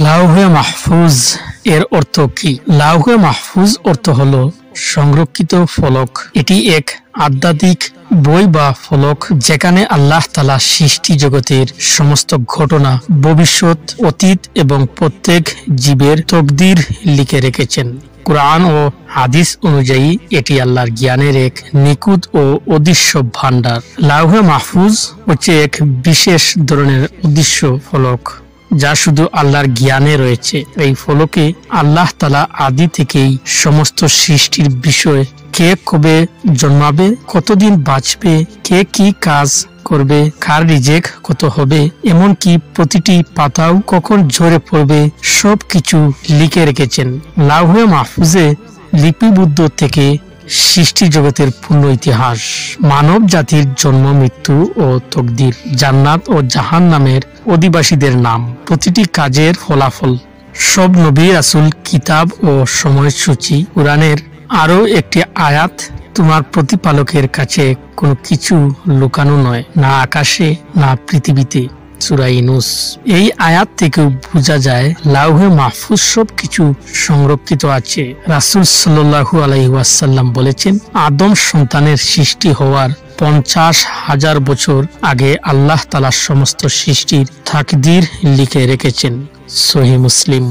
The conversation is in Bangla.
লাউহে মাহফুজ এর অর্থ কি? লাউহে মাহফুজ অর্থ হলো সংরক্ষিত ফলক। এটি এক আধ্যাত্মিক বই বা ফলক যেখানে আল্লাহ তাআলা সৃষ্টি জগতের সমস্ত ঘটনা, ভবিষ্যৎ, অতীত এবং প্রত্যেক জীবের তকদির লিখে রেখেছেন। কুরআন ও হাদিস অনুযায়ী এটি আল্লাহর জ্ঞানের এক নিখুঁত ও অদৃশ্য ভান্ডার। লাউহে মাহফুজ হচ্ছে এক বিশেষ ধরনের অদৃশ্য ফলক যা শুধু আল্লাহর জ্ঞানে রয়েছে। এই ফলকে আল্লাহ তাআলা আদি থেকেই সমস্ত সৃষ্টির বিষয়, কে কবে জন্মাবে, কতদিন বাঁচবে, কে কি কাজ করবে, কার রিজেক কত হবে, এমনকি প্রতিটি পাতাও কখন ঝরে পড়বে, সবকিছু লিখে রেখেছেন। লাউহে মাহফুজে লিপিবদ্ধ থেকে সৃষ্টি জগতের পূর্ণ ইতিহাস, মানব জাতির জন্ম, মৃত্যু ও তকদির, জান্নাত ও জাহান্নামের অধিবাসীদের নাম, প্রতিটি কাজের ফলাফল, সব নবী রাসূল, কিতাব ও সময়সূচি। কুরআনের আরো একটি আয়াত, তোমার প্রতিপালকের কাছে কোনো কিছু লুকানো নয়, না আকাশে না পৃথিবীতে। সূরা ইউনূস। এই আয়াত থেকেও বোঝা যায় লাউহে মাহফুজ সবকিছু সংরক্ষিত আছে। রাসূল সাল্লাল্লাহু আলাইহি ওয়াসাল্লাম বলেছেন, আদম সন্তানের সৃষ্টি হওয়ার 50,000 বছর আগে আল্লাহ তাআলা সমস্ত সৃষ্টির তাকদীর লিখে রেখেছেন। সহিহ মুসলিম।